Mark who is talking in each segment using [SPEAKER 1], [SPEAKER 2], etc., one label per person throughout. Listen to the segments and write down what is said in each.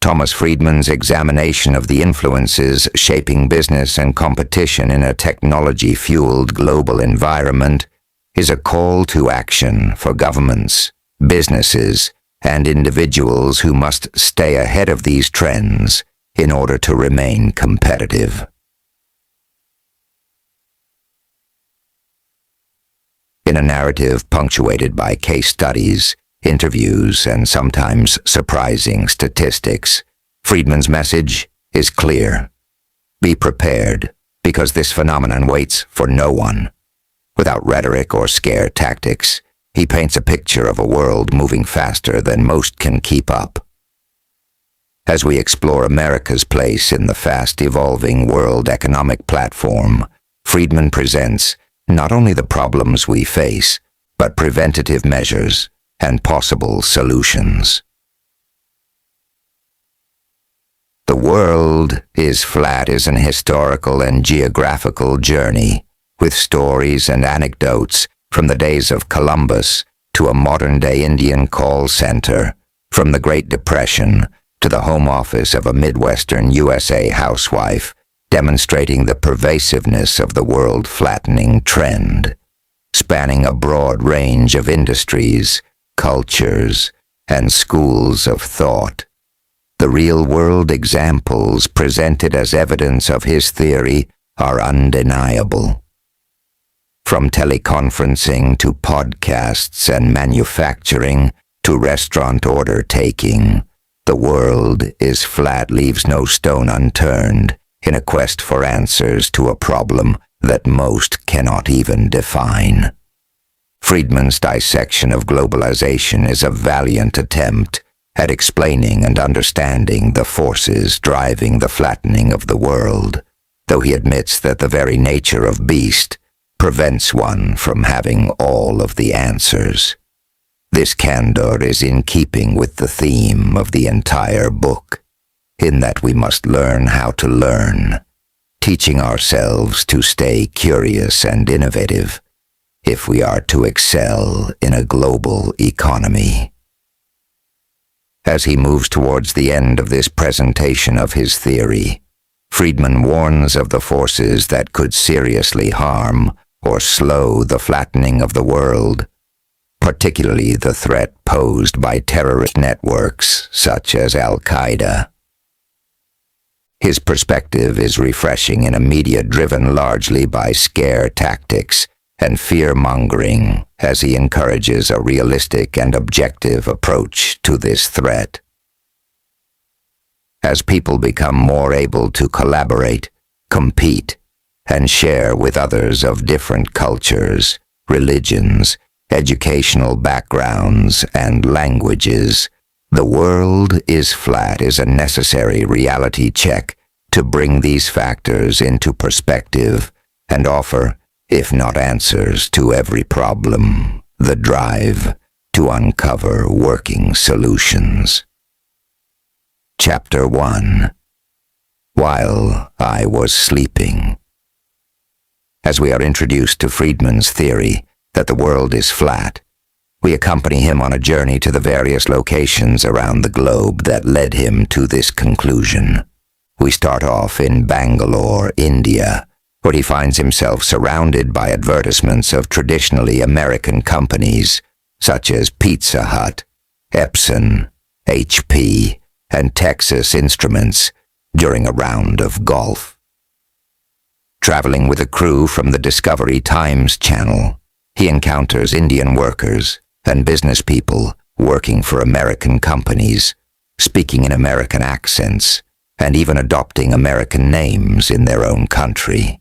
[SPEAKER 1] Thomas Friedman's examination of the influences shaping business and competition in a technology-fueled global environment is a call to action for governments, businesses, and individuals who must stay ahead of these trends in order to remain competitive. In a narrative punctuated by case studies, interviews, and sometimes surprising statistics, Friedman's message is clear. Be prepared, because this phenomenon waits for no one. Without rhetoric or scare tactics, he paints a picture of a world moving faster than most can keep up. As we explore America's place in the fast-evolving world economic platform, Friedman presents not only the problems we face, but preventative measures and possible solutions. The world is flat is an historical and geographical journey, with stories and anecdotes from the days of Columbus to a modern-day Indian call center, from the Great Depression to the home office of a Midwestern USA housewife, demonstrating the pervasiveness of the world-flattening trend, spanning a broad range of industries, cultures, and schools of thought. The real-world examples presented as evidence of his theory are undeniable. From teleconferencing to podcasts and manufacturing to restaurant order taking, the world is flat leaves no stone unturned in a quest for answers to a problem that most cannot even define. Friedman's dissection of globalization is a valiant attempt at explaining and understanding the forces driving the flattening of the world, though he admits that the very nature of beast prevents one from having all of the answers. This candor is in keeping with the theme of the entire book, in that we must learn how to learn, teaching ourselves to stay curious and innovative if we are to excel in a global economy. As he moves towards the end of this presentation of his theory, Friedman warns of the forces that could seriously harm or slow the flattening of the world, particularly the threat posed by terrorist networks such as Al-Qaeda. His perspective is refreshing in a media driven largely by scare tactics and fear-mongering, as he encourages a realistic and objective approach to this threat. As people become more able to collaborate, compete, and share with others of different cultures, religions, educational backgrounds, and languages, the world is flat is a necessary reality check to bring these factors into perspective and offer, if not answers to every problem, the drive to uncover working solutions. Chapter 1. While I was sleeping. As we are introduced to Friedman's theory that the world is flat, we accompany him on a journey to the various locations around the globe that led him to this conclusion. We start off in Bangalore, India, where he finds himself surrounded by advertisements of traditionally American companies such as Pizza Hut, Epson, HP, and Texas Instruments during a round of golf. Traveling with a crew from the Discovery Times channel, he encounters Indian workers and business people working for American companies, speaking in American accents, and even adopting American names in their own country.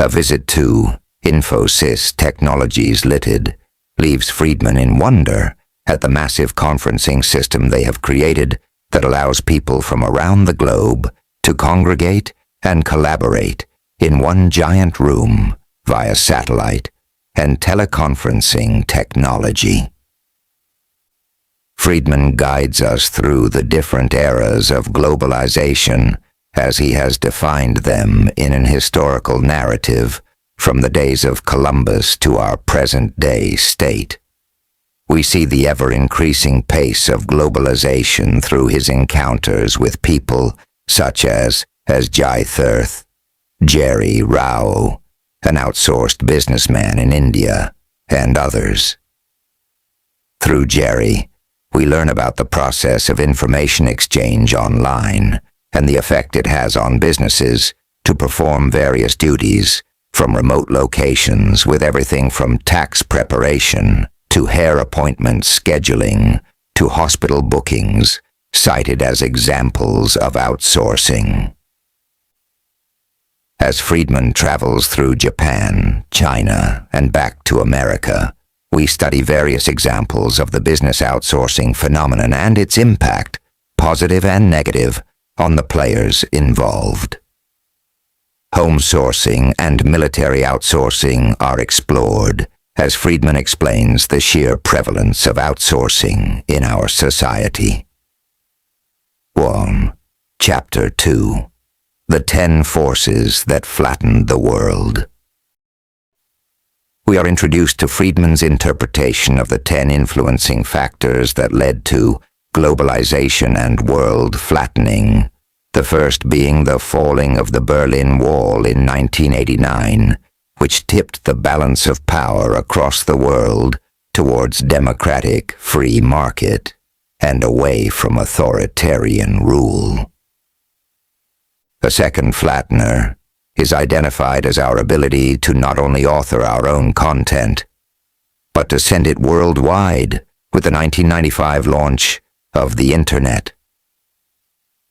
[SPEAKER 1] A visit to Infosys Technologies Limited leaves Friedman in wonder at the massive conferencing system they have created that allows people from around the globe to congregate and collaborate in one giant room via satellite and teleconferencing technology. Friedman guides us through the different eras of globalization as he has defined them in an historical narrative from the days of Columbus to our present-day state. we see the ever-increasing pace of globalization through his encounters with people such as Jai Thirth, Jerry Rao, an outsourced businessman in India, and others. Through Jerry, we learn about the process of information exchange online and the effect it has on businesses to perform various duties from remote locations, with everything from tax preparation to hair appointment scheduling to hospital bookings, cited as examples of outsourcing. As Friedman travels through Japan, China, and back to America, we study various examples of the business outsourcing phenomenon and its impact, positive and negative, on the players involved. Home sourcing and military outsourcing are explored, as Friedman explains the sheer prevalence of outsourcing in our society. 1. Chapter 2. The 10 Forces That Flattened the World. We are introduced to Friedman's interpretation of the 10 influencing factors that led to globalization and world flattening, the first being the falling of the Berlin Wall in 1989, which tipped the balance of power across the world towards democratic free market and away from authoritarian rule. The second flattener is identified as our ability to not only author our own content, but to send it worldwide with the 1995 launch of the Internet.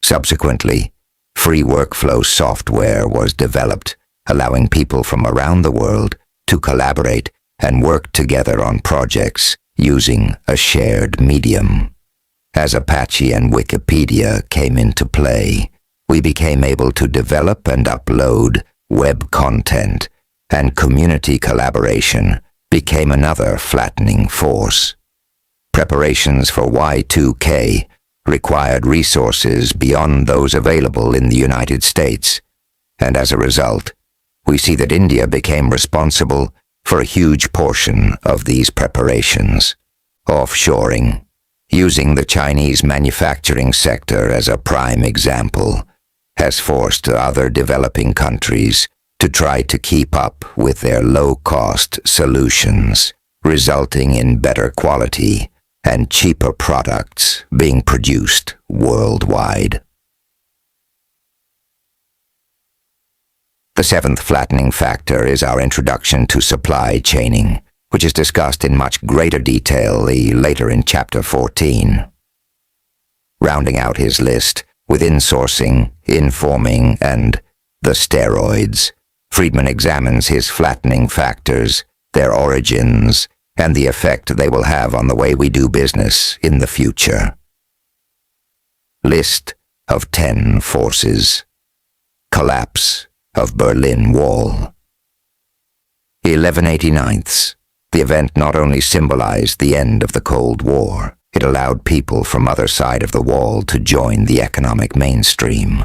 [SPEAKER 1] Subsequently, free workflow software was developed, allowing people from around the world to collaborate and work together on projects using a shared medium. As Apache and Wikipedia came into play, we became able to develop and upload web content, and community collaboration became another flattening force. Preparations for Y2K required resources beyond those available in the United States, and as a result, we see that India became responsible for a huge portion of these preparations. Offshoring, using the Chinese manufacturing sector as a prime example, has forced other developing countries to try to keep up with their low-cost solutions, resulting in better quality and cheaper products being produced worldwide. The seventh flattening factor is our introduction to supply chaining, which is discussed in much greater detail later in Chapter 14. Rounding out his list with insourcing, informing, and the steroids, Friedman examines his flattening factors, their origins, and the effect they will have on the way we do business in the future. List of 10 forces. Collapse of Berlin Wall. 1189ths. The event not only symbolized the end of the Cold War, it allowed people from other side of the wall to join the economic mainstream.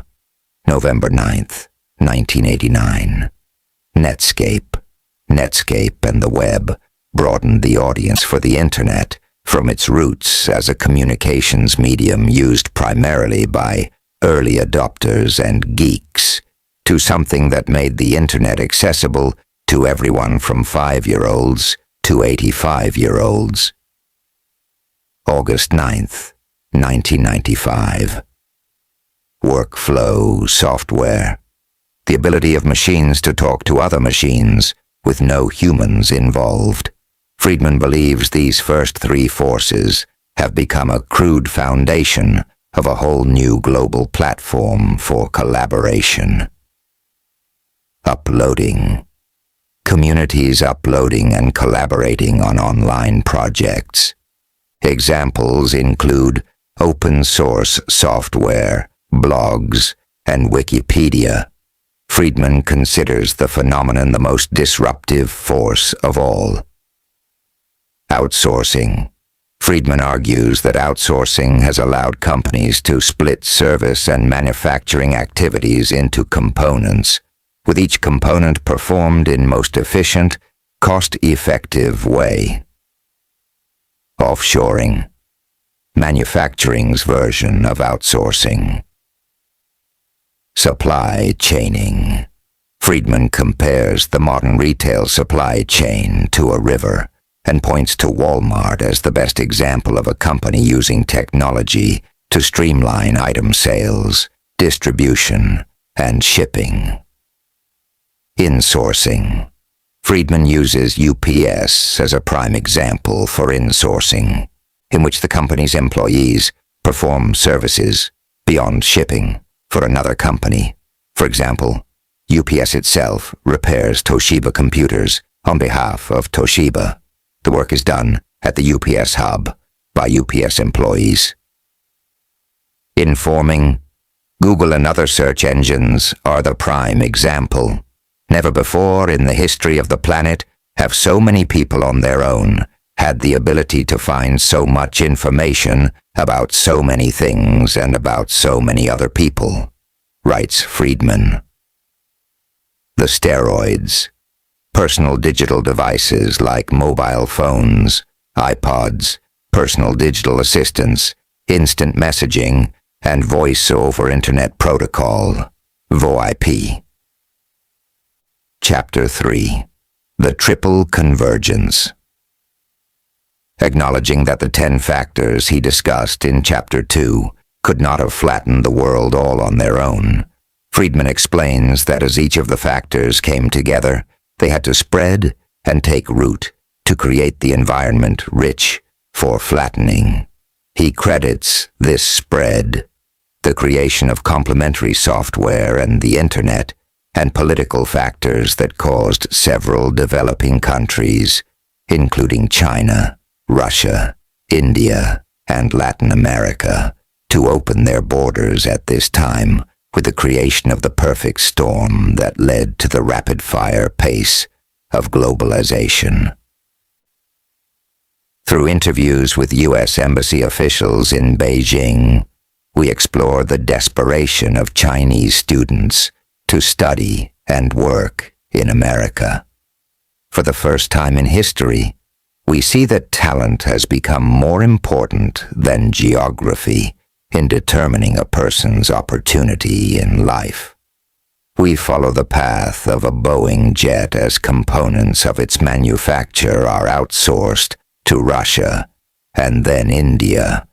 [SPEAKER 1] November 9th, 1989. Netscape. Netscape and the web broadened the audience for the Internet from its roots as a communications medium used primarily by early adopters and geeks to something that made the Internet accessible to everyone from 5-year-olds to 85-year-olds. August 9th, 1995. Workflow software. The ability of machines to talk to other machines with no humans involved. Friedman believes these first 3 forces have become a crude foundation of a whole new global platform for collaboration. Uploading. Communities uploading and collaborating on online projects. Examples include open source software, blogs, and Wikipedia. Friedman considers the phenomenon the most disruptive force of all. Outsourcing. Friedman argues that outsourcing has allowed companies to split service and manufacturing activities into components, with each component performed in most efficient, cost-effective way. offshoring, manufacturing's version of outsourcing. Supply chaining. Friedman compares the modern retail supply chain to a river and points to Walmart as the best example of a company using technology to streamline item sales, distribution, and shipping. Insourcing. Friedman uses UPS as a prime example for insourcing, in which the company's employees perform services beyond shipping for another company. For example, UPS itself repairs Toshiba computers on behalf of Toshiba. The work is done at the UPS hub by UPS employees. Informing. Google and other search engines are the prime example. Never before in the history of the planet have so many people on their own had the ability to find so much information about so many things and about so many other people, writes Friedman. The steroids. Personal digital devices like mobile phones, iPods, personal digital assistants, instant messaging, and voice over Internet Protocol, VoIP. Chapter 3. The Triple Convergence. Acknowledging that the 10 factors he discussed in Chapter 2 could not have flattened the world all on their own, Friedman explains that as each of the factors came together, they had to spread and take root to create the environment rich for flattening. He credits this spread, the creation of complementary software and the Internet, and political factors that caused several developing countries, including China, Russia, India, and Latin America, to open their borders at this time, with the creation of the perfect storm that led to the rapid-fire pace of globalization. Through interviews with U.S. Embassy officials in Beijing, we explore the desperation of Chinese students to study and work in America. For the first time in history, we see that talent has become more important than geography in determining a person's opportunity in life. We follow the path of a Boeing jet as components of its manufacture are outsourced to Russia and then India,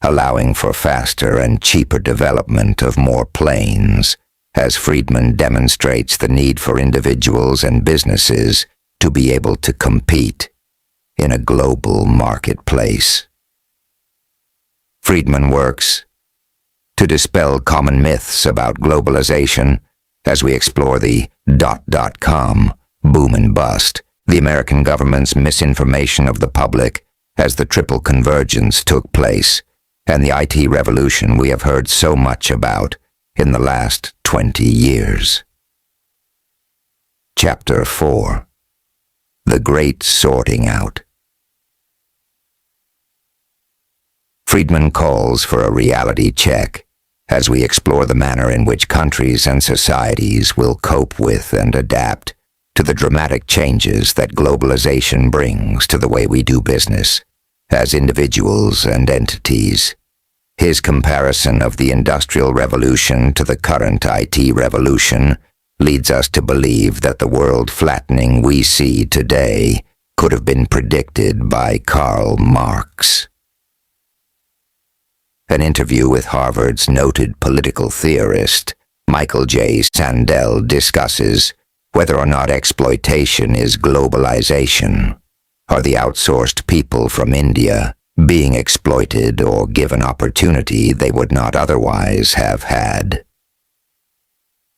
[SPEAKER 1] allowing for faster and cheaper development of more planes, as Friedman demonstrates the need for individuals and businesses to be able to compete in a global marketplace. Friedman works to dispel common myths about globalization as we explore the .com boom and bust, the American government's misinformation of the public as the triple convergence took place, and the IT revolution we have heard so much about in the last 20 years. Chapter 4. The Great Sorting Out. Friedman calls for a reality check as we explore the manner in which countries and societies will cope with and adapt to the dramatic changes that globalization brings to the way we do business as individuals and entities. His comparison of the Industrial Revolution to the current IT revolution leads us to believe that the world flattening we see today could have been predicted by Karl Marx. An interview with Harvard's noted political theorist, Michael J. Sandel, discusses whether or not exploitation is globalization. Are the outsourced people from India being exploited or given opportunity they would not otherwise have had?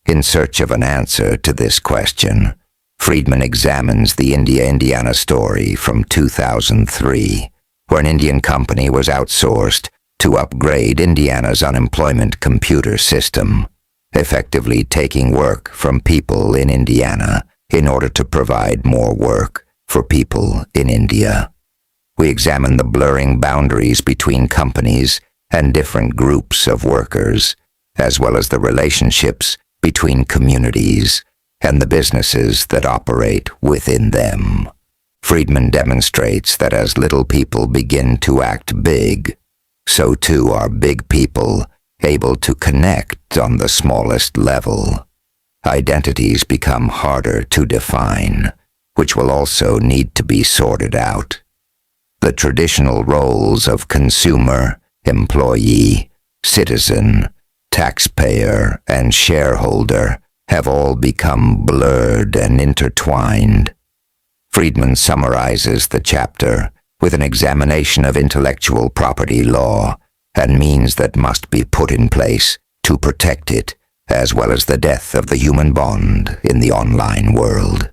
[SPEAKER 1] In search of an answer to this question, Friedman examines the India-Indiana story from 2003, where an Indian company was outsourced to upgrade Indiana's unemployment computer system, effectively taking work from people in Indiana in order to provide more work for people in India. We examine the blurring boundaries between companies and different groups of workers, as well as the relationships between communities and the businesses that operate within them. Friedman demonstrates that as little people begin to act big, so too are big people able to connect on the smallest level. Identities become harder to define, which will also need to be sorted out. The traditional roles of consumer, employee, citizen, taxpayer, and shareholder have all become blurred and intertwined. Friedman summarizes the chapter with an examination of intellectual property law and means that must be put in place to protect it, as well as the death of the human bond in the online world.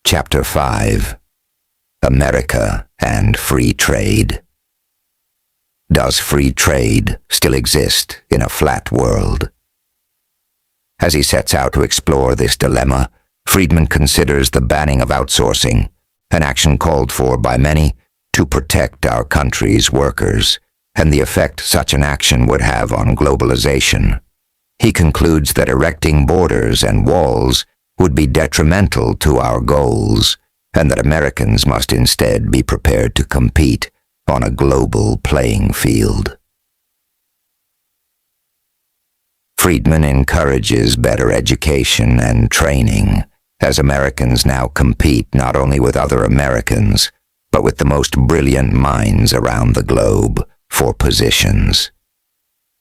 [SPEAKER 1] Chapter 5. America and Free Trade. Does free trade still exist in a flat world? As he sets out to explore this dilemma, Friedman considers the banning of outsourcing, an action called for by many to protect our country's workers, and the effect such an action would have on globalization. He concludes that erecting borders and walls would be detrimental to our goals, and that Americans must instead be prepared to compete on a global playing field. Friedman encourages better education and training, as Americans now compete not only with other Americans, but with the most brilliant minds around the globe for positions.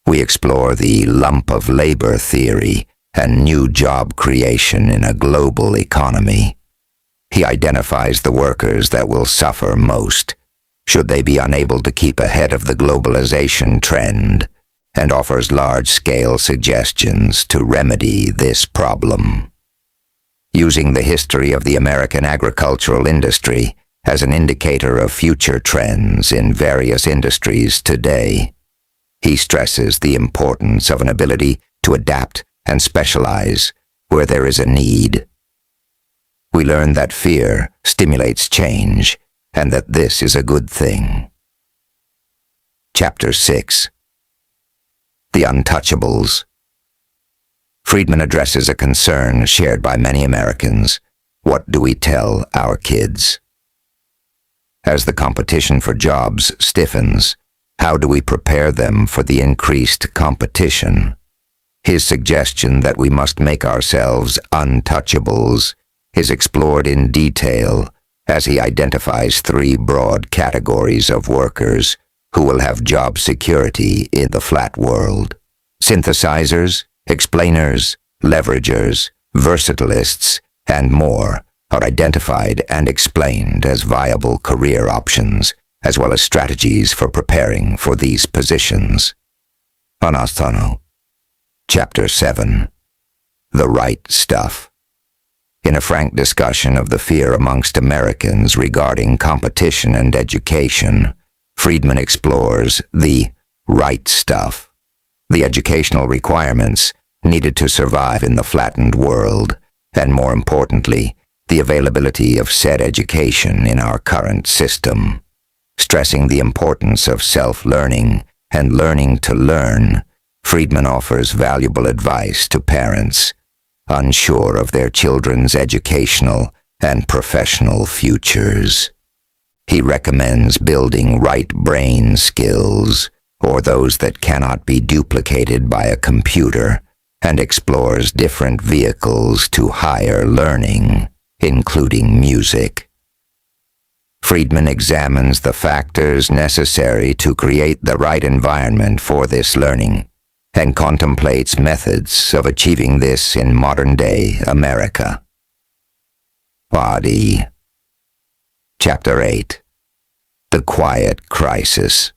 [SPEAKER 1] We explore the lump of labor theory and new job creation in a global economy. He identifies the workers that will suffer most, should they be unable to keep ahead of the globalization trend, and offers large-scale suggestions to remedy this problem. Using the history of the American agricultural industry as an indicator of future trends in various industries today, he stresses the importance of an ability to adapt and specialize where there is a need. We learn that fear stimulates change, and that this is a good thing. Chapter 6. The Untouchables. Friedman addresses a concern shared by many Americans. What do we tell our kids? As the competition for jobs stiffens, how do we prepare them for the increased competition? His suggestion that we must make ourselves untouchables is explored in detail as he identifies 3 broad categories of workers who will have job security in the flat world. Synthesizers, explainers, leveragers, versatilists, and more are identified and explained as viable career options, as well as strategies for preparing for these positions. Anasthano. Chapter 7. The Right Stuff. In a frank discussion of the fear amongst Americans regarding competition and education, Friedman explores the right stuff, the educational requirements needed to survive in the flattened world, and more importantly, the availability of said education in our current system. Stressing the importance of self-learning and learning to learn, Friedman offers valuable advice to parents unsure of their children's educational and professional futures. He recommends building right brain skills, or those that cannot be duplicated by a computer, and explores different vehicles to higher learning, including music. Friedman examines the factors necessary to create the right environment for this learning, and contemplates methods of achieving this in modern-day America. Body. Chapter 8. The Quiet Crisis.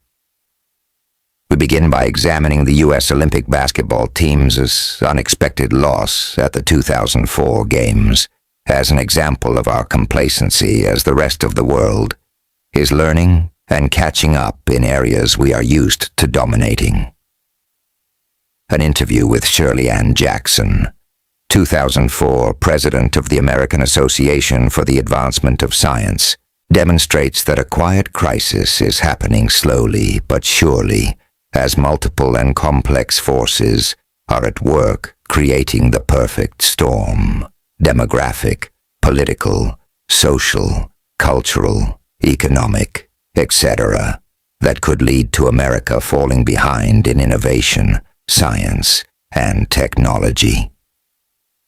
[SPEAKER 1] We begin by examining the U.S. Olympic basketball team's unexpected loss at the 2004 Games as an example of our complacency as the rest of the world is learning and catching up in areas we are used to dominating. An interview with Shirley Ann Jackson, 2004 President of the American Association for the Advancement of Science, demonstrates that a quiet crisis is happening slowly but surely as multiple and complex forces are at work creating the perfect storm: demographic, political, social, cultural, economic, etc., that could lead to America falling behind in innovation, science, and technology.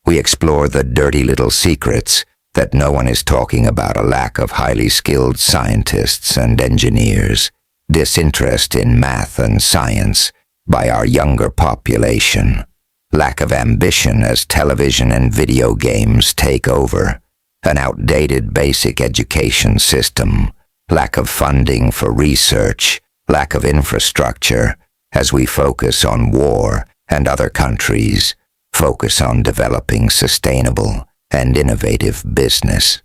[SPEAKER 1] We explore the dirty little secrets that no one is talking about: a lack of highly skilled scientists and engineers, disinterest in math and science by our younger population, lack of ambition as television and video games take over, an outdated basic education system, lack of funding for research, lack of infrastructure as we focus on war and other countries focus on developing sustainable and innovative business.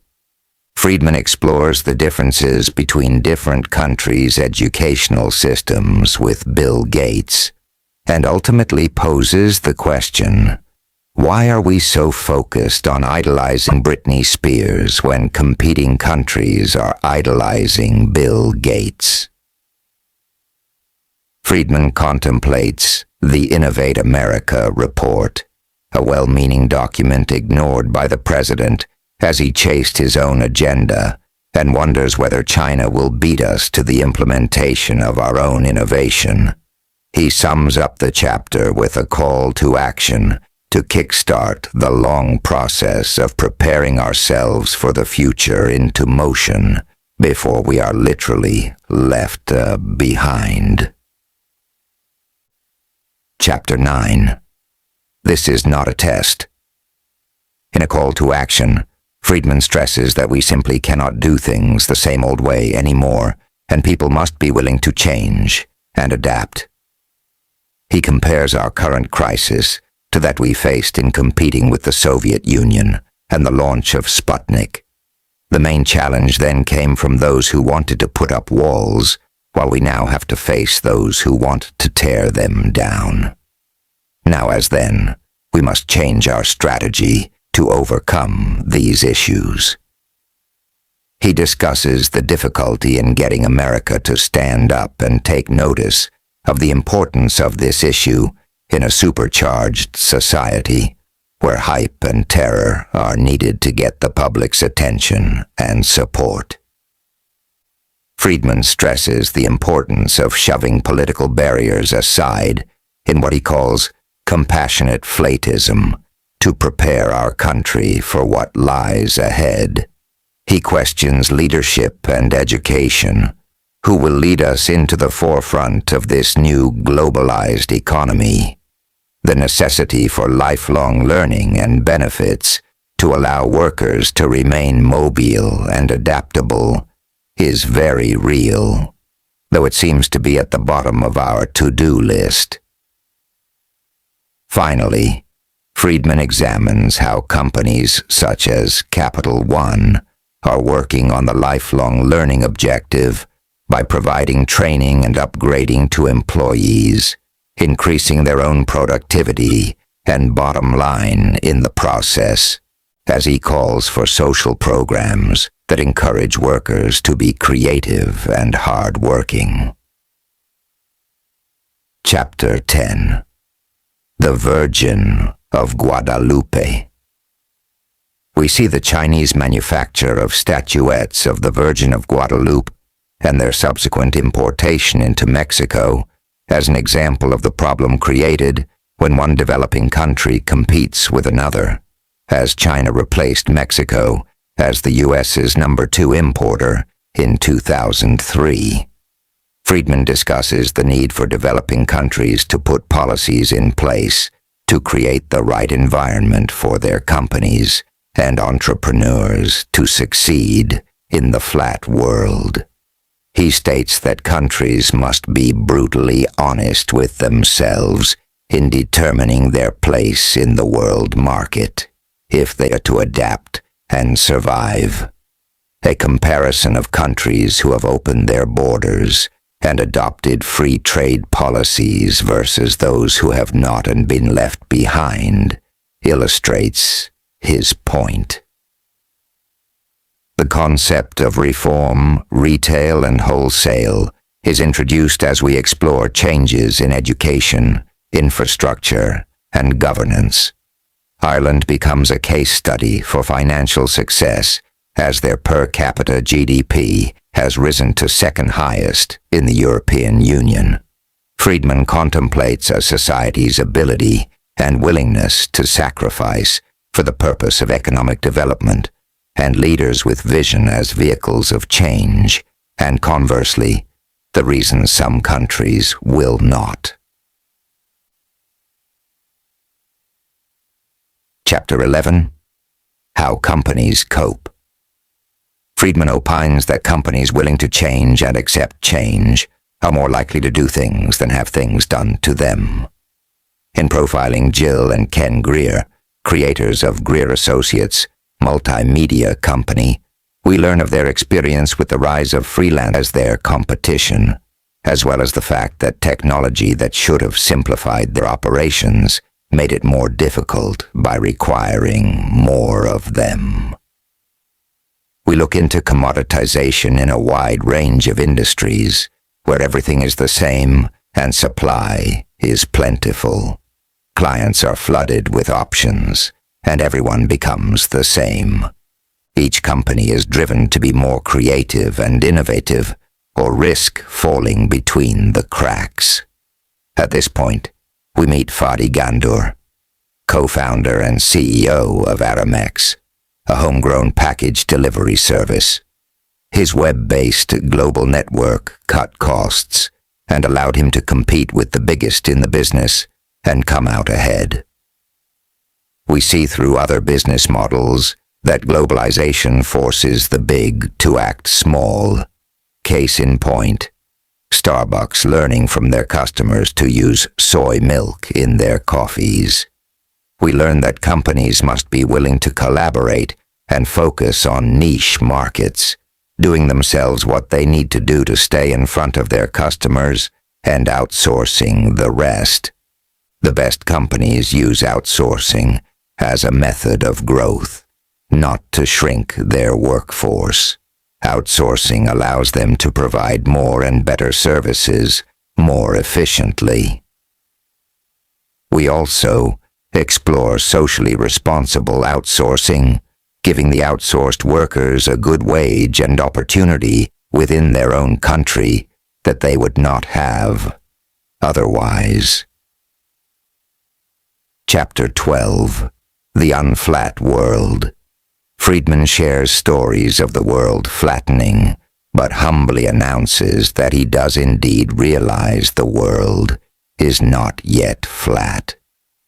[SPEAKER 1] Friedman explores the differences between different countries' educational systems with Bill Gates, and ultimately poses the question, why are we so focused on idolizing Britney Spears when competing countries are idolizing Bill Gates? Friedman contemplates the Innovate America report, a well-meaning document ignored by the president as he chased his own agenda, and wonders whether China will beat us to the implementation of our own innovation. He sums up the chapter with a call to action to kickstart the long process of preparing ourselves for the future into motion before we are literally left behind. Chapter 9. This is not a test. In a call to action, Friedman stresses that we simply cannot do things the same old way anymore, and people must be willing to change and adapt. He compares our current crisis to that we faced in competing with the Soviet Union and the launch of Sputnik. The main challenge then came from those who wanted to put up walls, while we now have to face those who want to tear them down. Now as then, we must change our strategy to overcome these issues. He discusses the difficulty in getting America to stand up and take notice of the importance of this issue in a supercharged society where hype and terror are needed to get the public's attention and support. Friedman stresses the importance of shoving political barriers aside in what he calls compassionate flatism to prepare our country for what lies ahead. He questions leadership and education, who will lead us into the forefront of this new globalized economy. The necessity for lifelong learning and benefits to allow workers to remain mobile and adaptable is very real, though it seems to be at the bottom of our to-do list. Finally, Friedman examines how companies such as Capital One are working on the lifelong learning objective by providing training and upgrading to employees, increasing their own productivity and bottom line in the process, as he calls for social programs that encourage workers to be creative and hard-working. Chapter 10. The Virgin of Guadalupe. We see the Chinese manufacture of statuettes of the Virgin of Guadalupe and their subsequent importation into Mexico as an example of the problem created when one developing country competes with another, as China replaced Mexico as the U.S.'s #2 importer in 2003. Friedman discusses the need for developing countries to put policies in place to create the right environment for their companies and entrepreneurs to succeed in the flat world. He states that countries must be brutally honest with themselves in determining their place in the world market if they are to adapt and survive. A comparison of countries who have opened their borders and adopted free trade policies versus those who have not and been left behind illustrates his point. The concept of reform, retail, and wholesale is introduced as we explore changes in education, infrastructure, and governance. Ireland becomes a case study for financial success as their per capita GDP has risen to second highest in the European Union. Friedman contemplates a society's ability and willingness to sacrifice for the purpose of economic development, and leaders with vision as vehicles of change, and conversely, the reasons some countries will not. Chapter 11. How Companies Cope. Friedman opines that companies willing to change and accept change are more likely to do things than have things done to them. In profiling Jill and Ken Greer, creators of Greer Associates multimedia company, we learn of their experience with the rise of freelance as their competition, as well as the fact that technology that should have simplified their operations made it more difficult by requiring more of them. We look into commoditization in a wide range of industries, where everything is the same and supply is plentiful. Clients are flooded with options, and everyone becomes the same. Each company is driven to be more creative and innovative, or risk falling between the cracks. At this point, we meet Fadi Gandour, co-founder and CEO of Aramex, a homegrown package delivery service. His web-based global network cut costs and allowed him to compete with the biggest in the business and come out ahead. We see through other business models that globalization forces the big to act small. Case in point, Starbucks learning from their customers to use soy milk in their coffees. We learn that companies must be willing to collaborate and focus on niche markets, doing themselves what they need to do to stay in front of their customers and outsourcing the rest. The best companies use outsourcing as a method of growth, not to shrink their workforce. Outsourcing allows them to provide more and better services more efficiently. We also explore socially responsible outsourcing, giving the outsourced workers a good wage and opportunity within their own country that they would not have otherwise. Chapter 12. The Unflat World. Friedman shares stories of the world flattening, but humbly announces that he does indeed realize the world is not yet flat.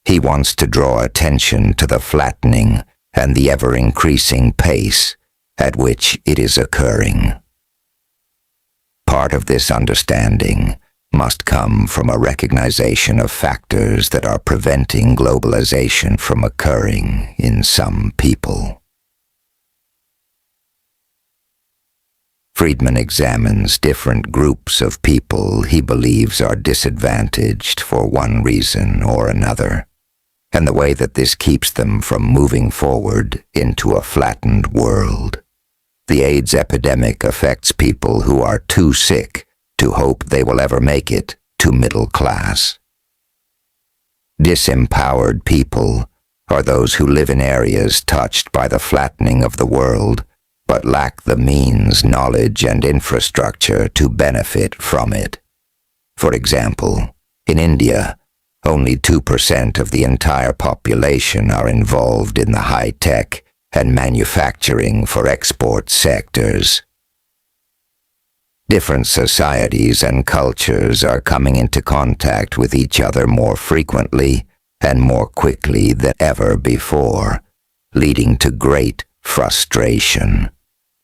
[SPEAKER 1] He wants to draw attention to the flattening and the ever-increasing pace at which it is occurring. Part of this understanding must come from a recognition of factors that are preventing globalization from occurring in some people. Friedman examines different groups of people he believes are disadvantaged for one reason or another, and the way that this keeps them from moving forward into a flattened world. The AIDS epidemic affects people who are too sick to hope they will ever make it to middle class. Disempowered people are those who live in areas touched by the flattening of the world, but lack the means, knowledge, and infrastructure to benefit from it. For example, in India, only 2% of the entire population are involved in the high-tech and manufacturing for export sectors. Different societies and cultures are coming into contact with each other more frequently and more quickly than ever before, leading to great frustration.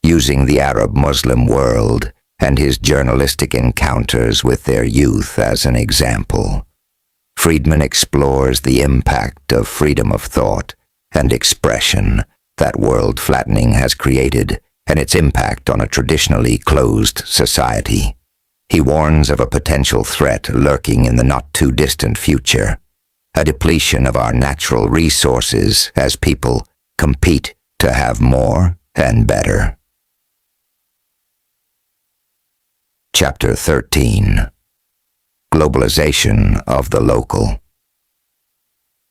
[SPEAKER 1] Using the Arab-Muslim world and his journalistic encounters with their youth as an example, Friedman explores the impact of freedom of thought and expression that world flattening has created and its impact on a traditionally closed society. He warns of a potential threat lurking in the not-too-distant future, a depletion of our natural resources as people compete to have more and better. Chapter 13. Globalization of the local.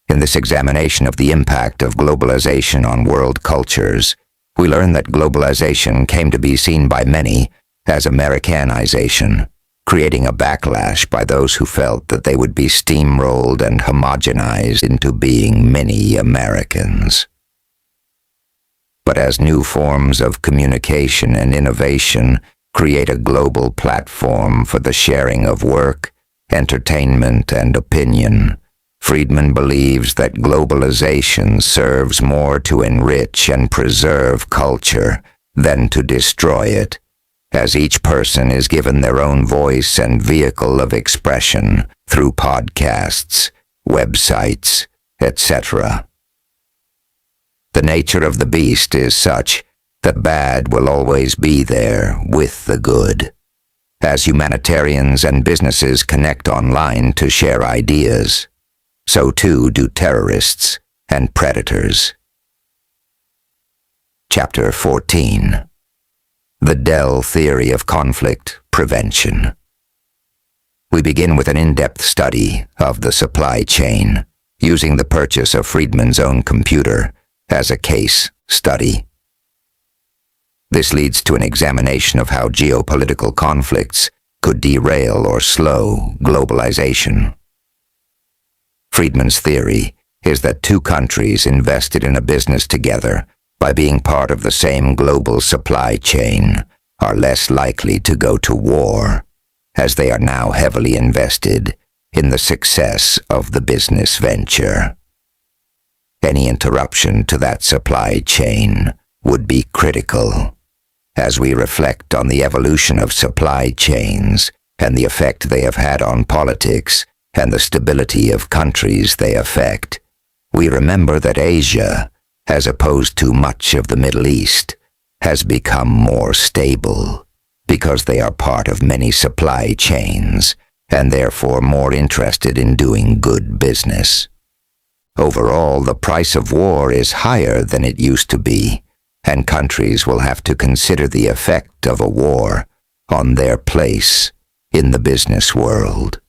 [SPEAKER 1] In this examination of the impact of globalization on world cultures, we learn that globalization came to be seen by many as Americanization, creating a backlash by those who felt that they would be steamrolled and homogenized into being mini Americans. But as new forms of communication and innovation create a global platform for the sharing of work, entertainment, and opinion, Friedman believes that globalization serves more to enrich and preserve culture than to destroy it, as each person is given their own voice and vehicle of expression through podcasts, websites, etc. The nature of the beast is such that bad will always be there with the good. As humanitarians and businesses connect online to share ideas, so too do terrorists and predators. Chapter 14. The Dell Theory of Conflict Prevention. We begin with an in-depth study of the supply chain, using the purchase of Friedman's own computer as a case study. This leads to an examination of how geopolitical conflicts could derail or slow globalization. Friedman's theory is that two countries invested in a business together by being part of the same global supply chain are less likely to go to war, as they are now heavily invested in the success of the business venture. Any interruption to that supply chain would be critical. As we reflect on the evolution of supply chains and the effect they have had on politics and the stability of countries they affect, we remember that Asia, as opposed to much of the Middle East, has become more stable because they are part of many supply chains and therefore more interested in doing good business. Overall, the price of war is higher than it used to be, and countries will have to consider the effect of a war on their place in the business world.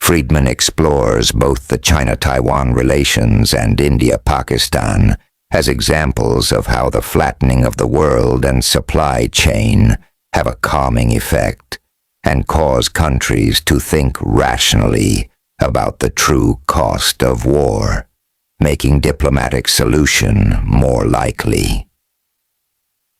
[SPEAKER 1] Friedman explores both the China-Taiwan relations and India-Pakistan as examples of how the flattening of the world and supply chain have a calming effect and cause countries to think rationally about the true cost of war, making diplomatic solution more likely.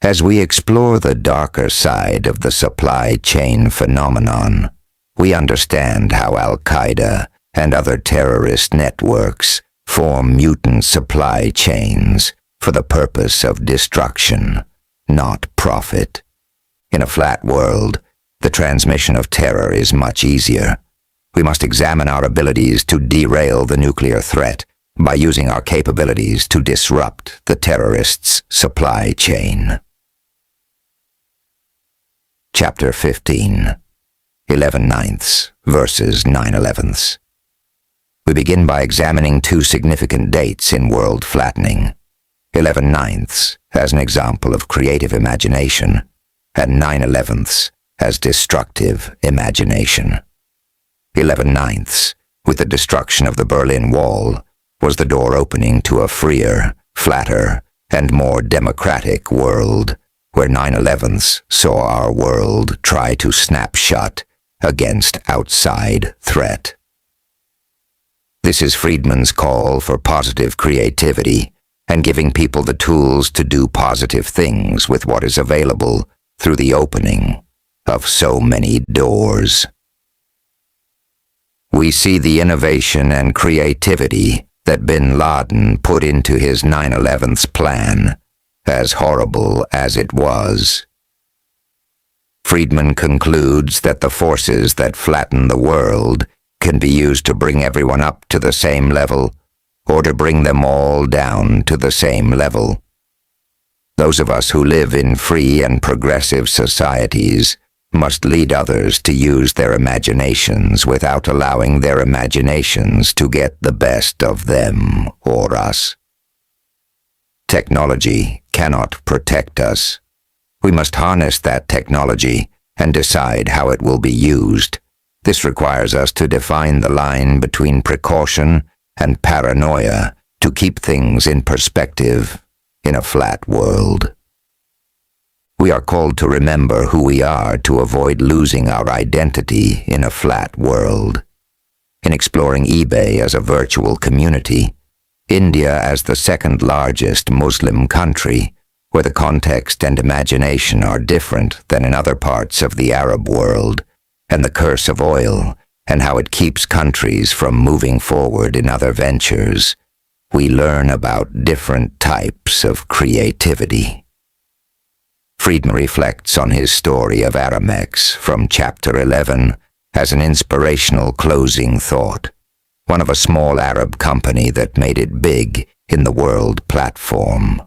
[SPEAKER 1] As we explore the darker side of the supply chain phenomenon, we understand how Al-Qaeda and other terrorist networks form mutant supply chains for the purpose of destruction, not profit. In a flat world, the transmission of terror is much easier. We must examine our abilities to derail the nuclear threat by using our capabilities to disrupt the terrorists' supply chain. Chapter 15. 11/9 versus 9/11. We begin by examining two significant dates in world flattening. 11/9 as an example of creative imagination, and 9/11 as destructive imagination. 11/9, with the destruction of the Berlin Wall, was the door opening to a freer, flatter, and more democratic world, where 9/11 saw our world try to snap shut against outside threat. This is Friedman's call for positive creativity and giving people the tools to do positive things with what is available through the opening of so many doors. We see the innovation and creativity that bin Laden put into his 9/11 plan, as horrible as it was. Friedman concludes that the forces that flatten the world can be used to bring everyone up to the same level, or to bring them all down to the same level. Those of us who live in free and progressive societies must lead others to use their imaginations without allowing their imaginations to get the best of them or us. Technology cannot protect us. We must harness that technology and decide how it will be used. This requires us to define the line between precaution and paranoia to keep things in perspective in a flat world. We are called to remember who we are to avoid losing our identity in a flat world. In exploring eBay as a virtual community, India as the second largest Muslim country, where the context and imagination are different than in other parts of the Arab world, and the curse of oil, and how it keeps countries from moving forward in other ventures, we learn about different types of creativity. Friedman reflects on his story of Aramex from chapter 11 as an inspirational closing thought, one of a small Arab company that made it big in the world platform.